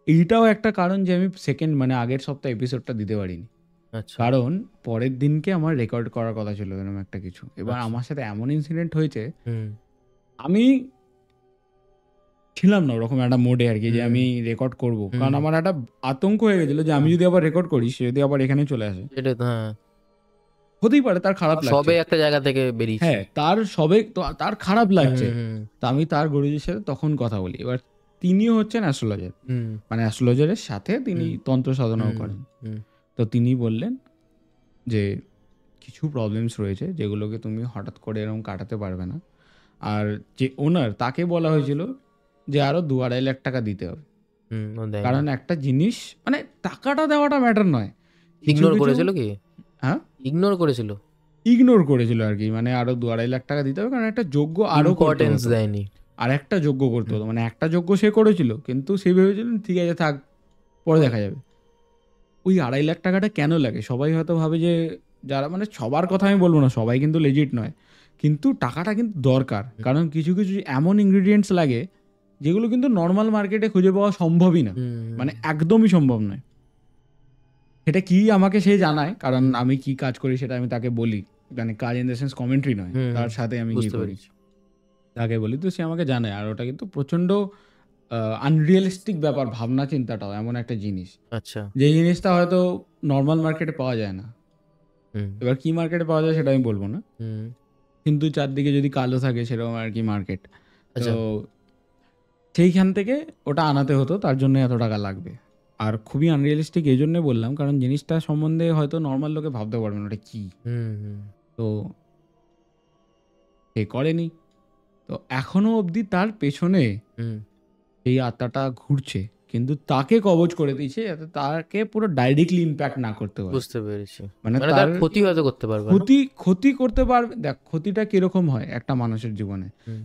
এইটাও একটা কারণ যে আমি সেকেন্ড মানে আগের সপ্তাহে এপিসোডটা দিতে পারিনি, আচ্ছা কারণ পরের দিনকে আমার রেকর্ড করার কথা ছিল এরকম একটা কিছু। এবার আমার সাথে এমন ইনসিডেন্ট হয়েছে, হুম আমি ছিলাম না ওরকম একটা মোডে আর কি যে আমি রেকর্ড করব, কারণ আমার একটা আতঙ্ক হয়ে গেছিলো যে আমি যদি আবার রেকর্ড করি সে যদি আবার এখানে চলে আসে, সেটা তো হ্যাঁ হতেই পারে তার খারাপ লাগছে, সবে একটা জায়গা থেকে বেরিয়েছে। হ্যাঁ তার সবে তো তার খারাপ লাগছে। হুম তা আমি তার গুরুজির সাথে তখন কথা বলি। এবার তিনিও হচ্ছেন অ্যাস্ট্রোলজার, হুম মানে অ্যাস্ট্রোলজারের সাথে তিনি তন্ত্র সাধনাও করেন। হুম তো তিনি বললেন যে কিছু প্রবলেমস রয়েছে যেগুলোকে তুমি হঠাৎ করে এরকম কাটাতে পারবে না, আর যে ওনার তাকে বলা হয়েছিল যে আরও 2-2.5 লাখ টাকা দিতে হবে, হুম ও দেয় কারণ একটা জিনিস মানে টাকাটা দেওয়াটা ম্যাটার নয়, ইগনোর করেছিল কি? হ্যাঁ ইগনোর করেছিল, ইগনোর করেছিল আর কি, মানে আরো 2-2.5 লাখ টাকা দিতে হবে, কারণ একটা যজ্ঞ আরো করতে ইম্পর্টেন্স হতো, দেয়নি। আর একটা যজ্ঞ করতে হতো, মানে একটা যজ্ঞ সে করেছিল কিন্তু সে ভেবেছিলেন ঠিক আছে থাক পরে দেখা যাবে। ওই 2.5 লাখ টাকাটা কেন লাগে সবাই হয়তো ভাবে যে, যারা মানে সবার কথা আমি বলবো না, সবাই কিন্তু লেজিট নয়, কিন্তু টাকাটা কিন্তু দরকার, কারণ কিছু কিছু এমন ইনগ্রিডিয়েন্টস লাগে যেগুলো কিন্তু নর্মাল মার্কেটে খুঁজে পাওয়া সম্ভবই না, মানে একদমই সম্ভব নয়। সেটা কি আমাকে সে জানায়, কারণ আমি কি কাজ করি সেটা আমি তাকে বলি, মানে কাজ ইন দ্য সেন্স কমেন্ট্রি নয়, তার সাথে আমি কি বুঝতে করি পেরেছি। তাকে বলি, তো সে আমাকে জানায়। আর ওটা কিন্তু প্রচণ্ড আনরিয়েলিস্টিক ব্যাপার, ভাবনা চিন্তাটাও এমন একটা জিনিস আচ্ছা যে জিনিসটা হয়তো নর্মাল মার্কেটে পাওয়া যায় না। হুম এবার কি মার্কেটে পাওয়া যায় সেটা আমি বলবো না, হুম কিন্তু চারদিকে যদি কালো থাকে সেরকম আর কি মার্কেট, আচ্ছা তো সেইখান থেকে ওটা আনাতে হতো, তার জন্য এত টাকা লাগবে। আর খুবই আনরিয়েলিস্টিক এই জন্যে বললাম কারণ জিনিসটা সম্বন্ধে হয়তো নর্মাল লোকে ভাবতে পারবে না ওটা কী। হুম তো সে করেনি, তো এখনো অবধি তার পেছনে হুম এই আত্মাটা ঘুরছে, কিন্তু তাকে কবজ করে দিয়েছে যাতে তাকে পুরো ডাইরেক্টলি ইম্প্যাক্ট না করতে পারে। বুঝতে পেরেছি, মানে মানে তার তার ক্ষতি হয়তো করতে পারবে না। ক্ষতি করতে পারবে। দেখ ক্ষতিটা কিরকম হয় একটা মানুষের জীবনে, হুম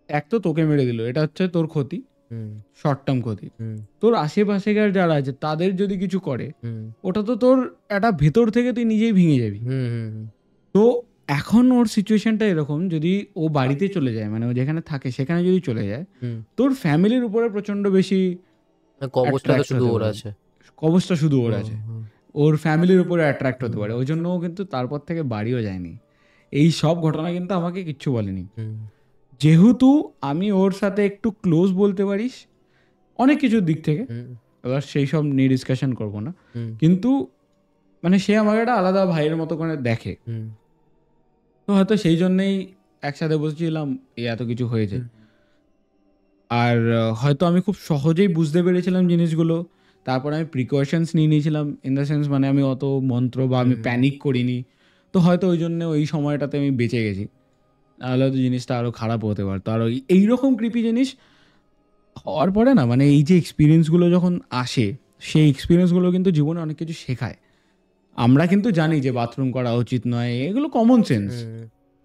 এক তো তোকে মেরে দিল, এটা হচ্ছে তোর ক্ষতি, হুম শর্ট টার্ম ক্ষতি। হুম তোর আশেপাশেকার যারা আছে তাদের যদি কিছু করে, হুম ওটা তো তোর একটা ভেতর থেকে তুই নিজেই ভেঙে যাবি। হুম হুম তো এখন ওর সিচুয়েশনটা এরকম, যদি ও বাড়িতে চলে যায় মানে ও যেখানে থাকে সেখানে যদি চলে যায়, হুম তোর ফ্যামিলির উপরে প্রচন্ড বেশি কবচটা তো attract শুধু হতে ওর পারে। আছে। কবচটা শুধু ওর আছে, হুম, ওর ফ্যামিলির উপরে অ্যাট্রাক্ট হতে পারে, ওই জন্য ও কিন্তু তারপর থেকে বাড়িও যায়নি। এই সব ঘটনা কিন্তু আমাকে কিচ্ছু বলেনি, হুম যেহেতু আমি ওর সাথে একটু ক্লোজ বলতে পারিস অনেক কিছুর দিক থেকে। হুম এবার সেই সব নিয়ে ডিসকাশন করবো না, হুম কিন্তু মানে সে আমাকে একটা আলাদা ভাইয়ের মতো করে দেখে, হুম তো হয়তো সেই জন্যেই একসাথে বসেছিলাম, এই এত কিছু হয়েছে। আর হয়তো আমি খুব সহজেই বুঝতে পেরেছিলাম জিনিসগুলো, তারপর আমি প্রিকশনস নিয়ে নিয়েছিলাম, ইন দ্য সেন্স মানে আমি অত মন্ত্র বা আমি প্যানিক করিনি, তো হয়তো ওই জন্য ওই সময়টাতে আমি বেঁচে গেছি। তাহলে হয়তো জিনিসটা আরও খারাপ হতে পারতো। আর এইরকম কৃপি জিনিস হওয়ার পরে না, মানে এই যে এক্সপিরিয়েন্সগুলো যখন আসে, সেই এক্সপিরিয়েন্সগুলো কিন্তু জীবনে অনেক কিছু শেখায়। আমরা কিন্তু জানি যে বাথরুম করা উচিত নয়, এগুলো কমন সেন্স।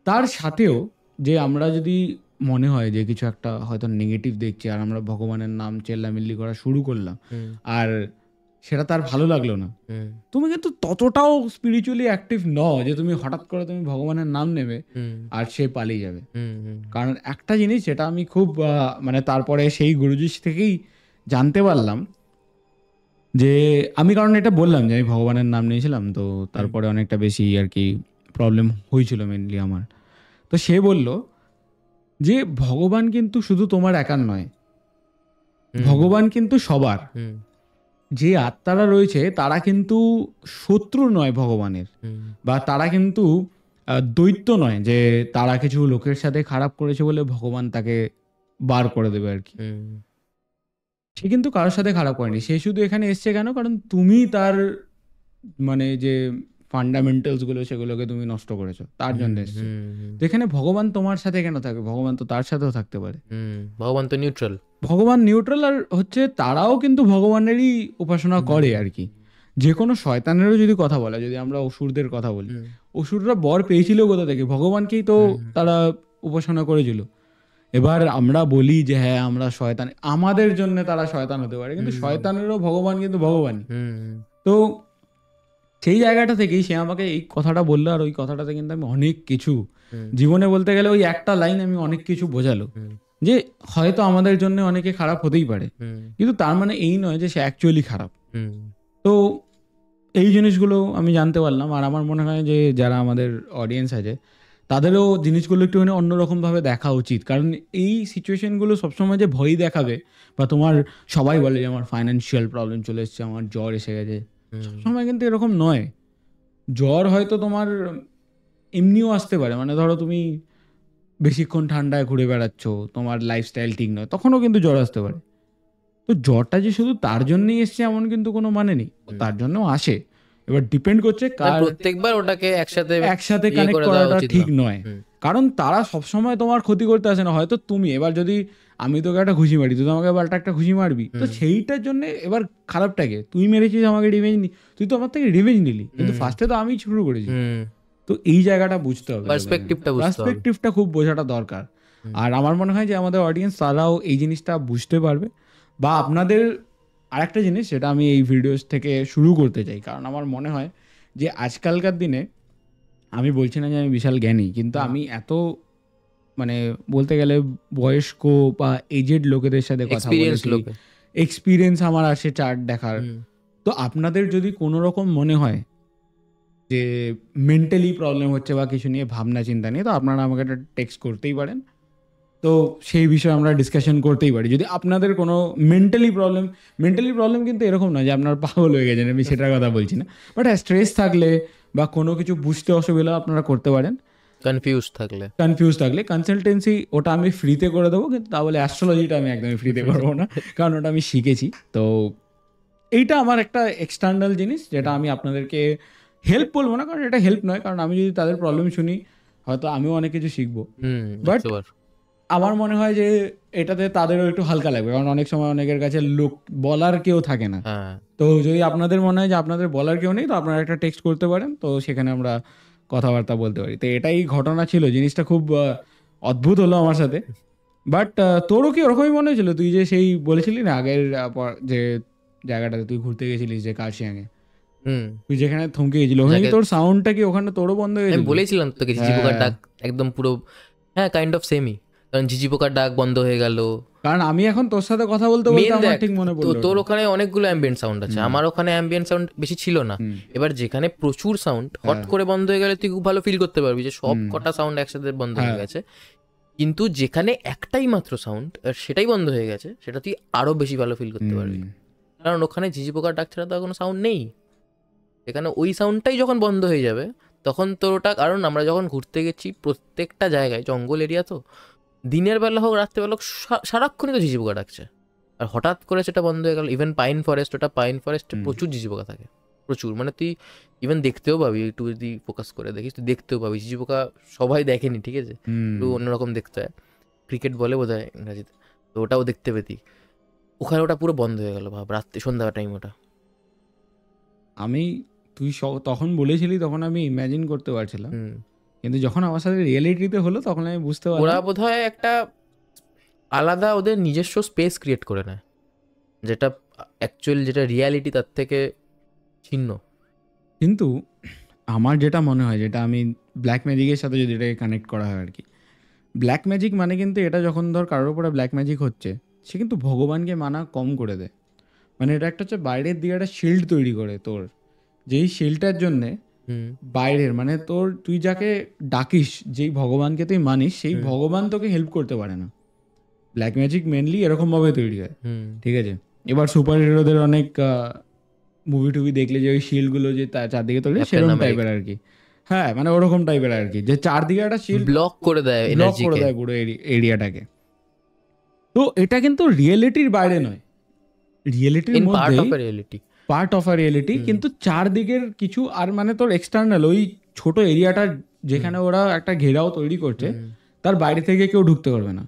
তার সাথেও যে আমরা যদি মনে হয় যে কিছু একটা হয়তো নেগেটিভ দেখছি আর আমরা ভগবানের নাম চেল্লামিল্লি করা শুরু করলাম, আর সেটা তার ভালো লাগলো না, তুমি কিন্তু ততটাও স্পিরিচুয়ালি অ্যাক্টিভ নও যে তুমি হঠাৎ করে তুমি ভগবানের নাম নেবে আর সে পালিয়ে যাবে। কারণ একটা জিনিস যেটা আমি খুব মানে তারপরে সেই গুরুজির থেকেই জানতে পারলাম, যে আমি কারণ এটা বললাম যে আমি ভগবানের নাম নিয়েছিলাম, তো তারপরে অনেকটা বেশি আর কি প্রবলেম হয়েছিল মেনলি আমার। তো সে বলল যে ভগবান কিন্তু শুধু তোমার একার নয়, ভগবান কিন্তু সবার। যে আত্মারা রয়েছে তারা কিন্তু শত্রু নয় ভগবানের, বা তারা কিন্তু দৈত্য নয় যে তারা কিছু লোকের সাথে খারাপ করেছে বলে ভগবান তাকে বার করে দেবে আর কি। সে কিন্তু কারোর সাথে খারাপ করেনি, সে শুধু এখানে এসছে কেন, কারণ তুমি তার মানে যে ফান্ডামেন্টালস গুলো সেগুলোকে তুমি নষ্ট করেছো, তার জন্য এসছে। তো এখানে ভগবান তোমার সাথে কেন থাকবে, ভগবান তো তার সাথেও থাকতে পারে। ভগবান তো নিউট্রাল, ভগবান নিউট্রাল, আর হচ্ছে তারাও কিন্তু ভগবানেরই উপাসনা করে আর কি। যে কোনো শয়তানেরও যদি কথা বলা, যদি আমরা অসুরদের কথা বলি, অসুররা বর পেয়েছিল কোথা থেকে, ভগবানকেই তো তারা উপাসনা করেছিল। এবার আমরা বলি যে হ্যাঁ আমরা শয়তান, আমাদের জন্য তারা শয়তান হতে পারে, কিন্তু শয়তানেরও ভগবান কিন্তু ভগবান। তো সেই জায়গাটা থেকেই সে আমাকে এই কথাটা বললো, আর ওই কথাটাতে কিন্তু আমি অনেক কিছু জীবনে বলতে গেলে ওই একটা লাইন আমি অনেক কিছু বোঝালো, যে হয়তো আমাদের জন্য অনেকে খারাপ হতেই পারে, কিন্তু তার মানে এই নয় যে সে অ্যাকচুয়ালি খারাপ। তো এই জিনিসগুলো আমি জানতে পারলাম, আর আমার মনে হয় যে যারা আমাদের অডিয়েন্স আছে তাদেরও জিনিসগুলো একটুখানি অন্যরকমভাবে দেখা উচিত। কারণ এই সিচুয়েশনগুলো সবসময় যে ভয়ই দেখাবে, বা তোমার সবাই বলে যে আমার ফাইন্যান্সিয়াল প্রবলেম চলে এসছে, আমার জ্বর এসে গেছে, সবসময় কিন্তু এরকম নয়। জ্বর হয়তো তোমার এমনিও আসতে পারে, মানে ধরো তুমি বেশিক্ষণ ঠান্ডায় ঘুরে বেড়াচ্ছ, তোমার লাইফস্টাইল ঠিক নয়, তখনও কিন্তু জ্বর আসতে পারে। তো জ্বরটা যে শুধু তার জন্যই এসছে এমন কিন্তু কোনো মানে নেই, তার জন্য আসে। এবার ডিপেন্ড করছে প্রত্যেকবার ওটাকে একসাথে কানেক্ট করাটা ঠিক নয়। কারণ তারা সবসময় তোমার ক্ষতি করতে আসে না। হয়তো তুমি এবার যদি আমি তোকে একটা ঘুষি মারি, তুই তো আমাকে এবার একটা ঘুষি মারবি, তো সেইটার জন্য এবার খারাপটাকে তুই মেরেছিস আমাকে রিভেঞ্জ নি, তুই তো আমার থেকে রিভেঞ্জ নিলি, কিন্তু ফার্স্টে তো আমি শুরু করেছি। তো এই জায়গাটা বুঝতে হবে, পার্সপেক্টিভটা খুব বোঝাটা দরকার। আর আমার মনে হয় যে আমাদের অডিয়েন্স তারাও এই জিনিসটা বুঝতে পারবে। বা আপনাদের আরেকটা জিনিস যেটা আমি এই ভিডিওস থেকে শুরু করতে চাই, কারণ আমার মনে হয় যে আজকালকার দিনে, আমি বলছি না যে আমি বিশাল জ্ঞানী, কিন্তু আমি এত মানে বলতে গেলে বয়স্ক বা এজেড লোকেদের সাথে কথা বলেছি, এক্সপিরিয়েন্স আমার আছে চার্ট দেখার। তো আপনাদের যদি কোনো রকম মনে হয় যে মেন্টালি প্রবলেম হচ্ছে বা কিছু নিয়ে ভাবনা চিন্তা নিয়ে, তো আপনারা আমাকে একটা টেক্সট করতেই পারেন। তো সেই বিষয়ে আমরা ডিসকাশন করতেই পারি। যদি আপনাদের কোনো মেন্টালি প্রবলেম কিন্তু এরকম নয় যে আপনার পাগল হয়ে গেছেন, আমি সেটার কথা বলছি না, বাট স্ট্রেস থাকলে বা কোনো কিছু বুঝতে অসুবিধা আপনারা করতে পারেন। কনফিউজ থাকলে কনসালটেন্সি ওটা আমি ফ্রিতে করে দেবো, কিন্তু তা বলে অ্যাস্ট্রোলজিটা আমি একদমই ফ্রিতে করবো না, কারণ ওটা আমি শিখেছি। তো এইটা আমার একটা এক্সটার্নাল জিনিস, যেটা আমি আপনাদেরকে হেল্প বলবো না, কারণ এটা হেল্প নয়, কারণ আমি যদি তাদের প্রবলেম শুনি হয়তো আমিও অনেক কিছু শিখবো। বাট আমার মনে হয় যে এটাতে তাদেরও একটু হালকা লাগবে, কারণ অনেক সময় অনেকের কাছে লোক বলার কেউ থাকে না। তো যদি আপনাদের মনে হয় যে আপনাদের বলার কেউ নেই, তো আপনারা একটা টেক্সট করতে পারেন, তো সেখানে আমরা কথাবার্তা বলতে পারি। তো এটাই ঘটনা ছিল, জিনিসটা খুব অদ্ভুত হলো আমার সাথে। বাট তোরও কি ওরকমই মনে হয়েছিল? তুই যে সেই বলেছিলি না আগের যে জায়গাটাতে তুই ঘুরতে গেছিলিস, যে কার্শিয়াঙে, তুই যেখানে থমকে গেছিল, ওখানে কি তোর সাউন্ডটা কি ওখানে তোরও বন্ধ হয়ে গেছিল? আমি বলেছিলাম তোকে ঝিঝি পোকার ডাক একদম পুরো, হ্যাঁ কাইন্ড অফ সেমই, কারণ ঝিঝি পোকার ডাক বন্ধ হয়ে গেল। কারণ আমি এখন তোর সাথে কথা বলতে আমার ঠিক মনে পড়লো, তোর ওখানে অনেকগুলো অ্যাম্বিয়েন্ট সাউন্ড আছে, আমার ওখানে অ্যাম্বিয়েন্ট সাউন্ড বেশি ছিল না। এবার যেখানে প্রচুর সাউন্ড হট করে বন্ধ হয়ে গেলে তুই খুব ভালো ফিল করতে পারবি যে সব কটা সাউন্ড একসাথে বন্ধ হয়ে গেছে। কিন্তু যেখানে একটাই মাত্র সাউন্ড আর সেটাই বন্ধ হয়ে গেছে, সেটা তুই আরো বেশি ভালো ফিল করতে পারবি, কারণ ওখানে ঝিঝি পোকার ডাক ছাড়া তো কোনো সাউন্ড নেই। এখানে ওই সাউন্ডটাই যখন বন্ধ হয়ে যাবে তখন তোর ওটা, কারণ আমরা যখন ঘুরতে গেছি প্রত্যেকটা জায়গায় জঙ্গল এরিয়া, তো দিনের বেলা হোক রাত্রেবেলা হোক সারাক্ষণই তো ঝিঝি পোকা ডাকছে, আর হঠাৎ করে সেটা বন্ধ হয়ে গেল। ইভেন পাইন ফরেস্টে প্রচুর ঝিঝি পোকা থাকে, প্রচুর। মানে তুই ইভেন দেখতেও পাবি, একটু যদি ফোকাস করে দেখিস তুই দেখতেও পাবি ঝিঝি পোকা। সবাই দেখেনি, ঠিক আছে, একটু অন্যরকম দেখতে হয়, ক্রিকেট বলে বোধ হয় ইংরাজিতে, তো ওটাও দেখতে পেতি। ওখানে ওটা পুরো বন্ধ হয়ে গেল, ভাব, রাত্রে সন্ধ্যা টাইম ওটা। তুই তখন বলেছিলি, তখন আমি ইমাজিন করতে পারছিলাম, হুম, কিন্তু যখন আমার সাথে রিয়েলিটিতে হলো তখন আমি বুঝতে ওরা পারলাম। বোধ হয় একটা আলাদা ওদের নিজস্ব স্পেস ক্রিয়েট করে নেয়, যেটা অ্যাকচুয়াল যেটা রিয়ালিটি তার থেকে ছিন্ন। কিন্তু আমার যেটা মনে হয়, যেটা আমি ব্ল্যাক ম্যাজিকের সাথে যদি এটাকে কানেক্ট করা হয় আর কি, ব্ল্যাক ম্যাজিক মানে কিন্তু এটা যখন ধর কারোর উপরে ব্ল্যাক ম্যাজিক হচ্ছে, সে কিন্তু ভগবানকে মানা কম করে দেয়। মানে এটা একটা হচ্ছে বাইরের দিকে একটা শিল্ড তৈরি করে তোর, যেই শিল্ডটার জন্যে হুম, বাইরের মানে তোর তুই যাকে ডাকিস, যেই ভগবানকে তুই মানিস, সেই ভগবান তোকে হেল্প করতে পারে না। ব্ল্যাক ম্যাজিক মেনলি এরকমভাবে তৈরি হয়, হুম, ঠিক আছে। এবার সুপার হিরোদের অনেক মুভি টুভি দেখলে যে ওই শিল্ডগুলো যে তার চারদিকে তৈরি, Captain সেরকম America। টাইপের আর কি। হ্যাঁ, মানে ওরকম টাইপের আর কি, যে চারদিকে একটা শিল্ড ব্লক করে দেয় ব্লক করে এনার্জিকে। দেয় পুরো এরিয়াটাকে। তো এটা কিন্তু রিয়েলিটির বাইরে নয়, রিয়েলিটির ইন পার্ট মধ্যেই, of A reality. Part of a reality, কিন্তু চারদিকের কিছু আর মানে তোর এক্সটার্নাল ওই ছোট এরিয়াটা যেখানে ওরা একটা ঘেরাও তৈরি করছে, তার বাইরে থেকে কেউ ঢুকতে পারবে না।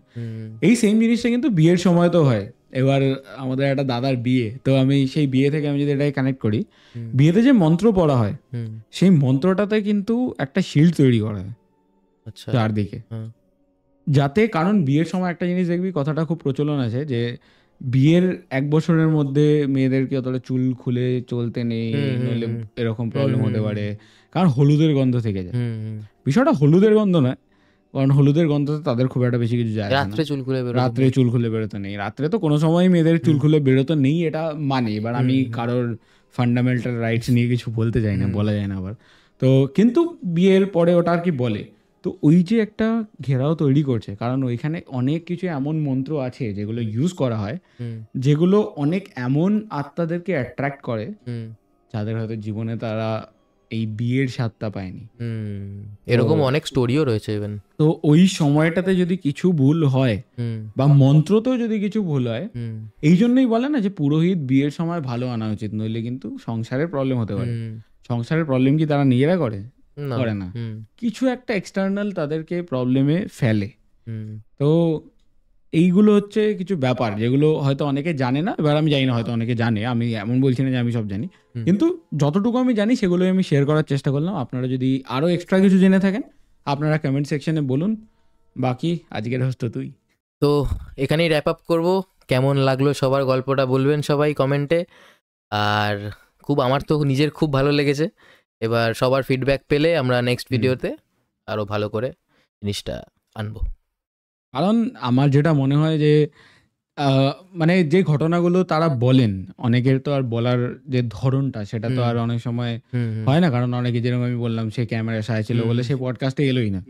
এই সেম জিনিসটা কিন্তু বিয়ের সময় তো হয়। এবার আমাদের একটা দাদার বিয়ে, তো আমি সেই বিয়ে থেকে আমি যদি এটাকে কানেক্ট করি, বিয়েতে যে মন্ত্র পড়া হয়, সেই মন্ত্রটাতে কিন্তু একটা শিল্ড তৈরি করা হয় আচ্ছা, চারদিকে, যাতে, কারণ বিয়ের সময় একটা জিনিস দেখবি, কথাটা খুব প্রচলন আছে যে বিয়ের 1 বছরের মধ্যে মেয়েদেরকে অতটা চুল খুলে চলতে নেই, নইলে এরকম প্রবলেম হতে পারে, কারণ হলুদের গন্ধ থেকে যায়। বিষয়টা হলুদের গন্ধ নয়, কারণ হলুদের গন্ধতে তাদের খুব একটা বেশি কিছু যায় আসে না। রাত্রে চুল খুলে বেরোতে রাত্রে চুল খুলে বেরোতে নেই, রাত্রে তো কোনো সময় মেয়েদের চুল খুলে বেরোতে নেই, এটা মানে। এবার আমি কারোর ফান্ডামেন্টাল রাইটস নিয়ে কিছু বলতে চাই না, বলা যায় না আবার। তো কিন্তু বিয়ের পরে ওটা আর কি বলে, তো ওই যে একটা ঘেরাও তৈরি করছে, কারণ ওইখানে অনেক কিছু এমন মন্ত্র আছে যেগুলো ইউজ করা হয়, যেগুলো অনেক এমন আত্মাদেরকে অ্যাট্রাক্ট করে যাদের হয়তো জীবনে তারা এই বিয়ের স্বাদটা পায়নি। এরকম অনেক স্টোরিও রয়েছে ইভেন। তো ওই সময়টাতে যদি কিছু ভুল হয়, বা মন্ত্রতেও যদি কিছু ভুল হয়, এই জন্যই বলে না যে পুরোহিত বিয়ের সময় ভালো আনা উচিত, নইলে কিন্তু সংসারের প্রবলেম হতে পারে। সংসারের প্রবলেম কি তারা নিজেরা করে না, কিছু একটা এক্সটার্নাল তাদেরকে প্রবলেমে ফেলে। তো এইগুলো হচ্ছে কিছু ব্যাপার যেগুলো হয়তো অনেকে জানে না। এবার আমি জানি না, হয়তো অনেকে জানে, আমি এমন বলছি না যে আমি সব জানি, কিন্তু যতটুকু আমি জানি সেগুলোই আমি শেয়ার করার চেষ্টা করলাম। আপনারা যদি আরও এক্সট্রা কিছু জেনে থাকেন, আপনারা কমেন্ট সেকশনে বলুন। বাকি আজকের হোস্ট তো তুই। তো এখানেই র্যাপ আপ করবো। কেমন লাগলো সবার গল্পটা বলবেন সবাই কমেন্টে। আর আমার তো নিজের খুব ভালো লেগেছে। এবার সবার ফিডব্যাক পেলে আমরা নেক্সট ভিডিওতে আরো ভালো করে জিনিসটা আনবো। কারণ আমার যেটা মনে হয় যে মানে যে ঘটনাগুলো তারা বলেন, অনেকের তো আর বলার যে ধরনটা সেটা তো আর অনেক সময় হয় না, কারণ অনেকে, যেরকম আমি বললাম, সে ক্যামেরা সায় ছিল বলে সে পডকাস্টে এলোই না,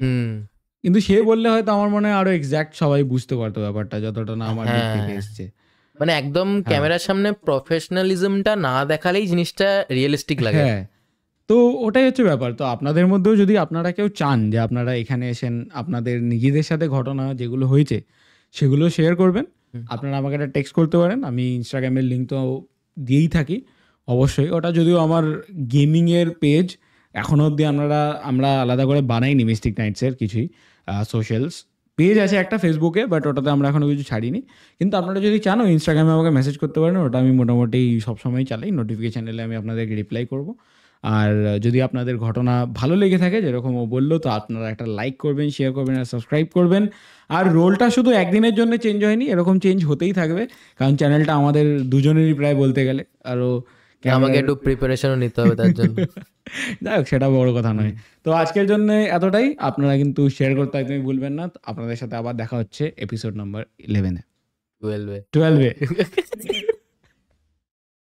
কিন্তু সে বললে হয়তো আমার মনে হয় আরো এক্স্যাক্ট সবাই বুঝতে পারতো ব্যাপারটা, যতটা না আমার দিক থেকে এসছে। মানে একদম ক্যামেরার সামনে প্রফেশনালিজমটা না দেখালেই জিনিসটা রিয়েলিস্টিক লাগে। হ্যাঁ, তো ওটাই হচ্ছে ব্যাপার। তো আপনাদের মধ্যেও যদি আপনারা কেউ চান যে আপনারা এখানে এসেন, আপনাদের নিজেদের সাথে ঘটনা যেগুলো হয়েছে সেগুলো শেয়ার করবেন, আপনারা আমাকে একটা টেক্সট করতে পারেন। আমি ইনস্টাগ্রামের লিঙ্ক তো দিয়েই থাকি অবশ্যই। ওটা যদিও আমার গেমিংয়ের পেজ, এখনও অবধি আমরা আলাদা করে বানাইনি মিস্টিক নাইটসের কিছুই সোশ্যালস পেজ আছে একটা ফেসবুকে, বাট ওটাতে আমরা এখনও কিছু ছাড়িনি। কিন্তু আপনারা যদি চান ইনস্টাগ্রামে আমাকে মেসেজ করতে পারেন, ওটা আমি মোটামুটি সবসময় চালাই, নোটিফিকেশান এলে আমি আপনাদেরকে রিপ্লাই করব। আর যদি আপনাদের ঘটনা ভালো লেগে থাকে যেরকম ও বললো, তো আপনারা একটা লাইক করবেন, শেয়ার করবেন আর সাবস্ক্রাইব করবেন। আর রোলটা শুধু একদিনের জন্য চেঞ্জ হয়নি, এরকম চেঞ্জ হতেই থাকবে, কারণ চ্যানেলটা আমাদের দুজনেরই প্রায় বলতে গেলে। আরও আমাকে একটু প্রিপারেশনও নিতে হবে তার জন্য। যাই হোক, সেটা বড় কথা নয়। তো আজকের জন্য এতটাই। আপনারা কিন্তু শেয়ার করতে একদমই ভুলবেন না। আপনাদের সাথে আবার দেখা হচ্ছে এপিসোড নাম্বার 11-এ 12-এ। 12-এ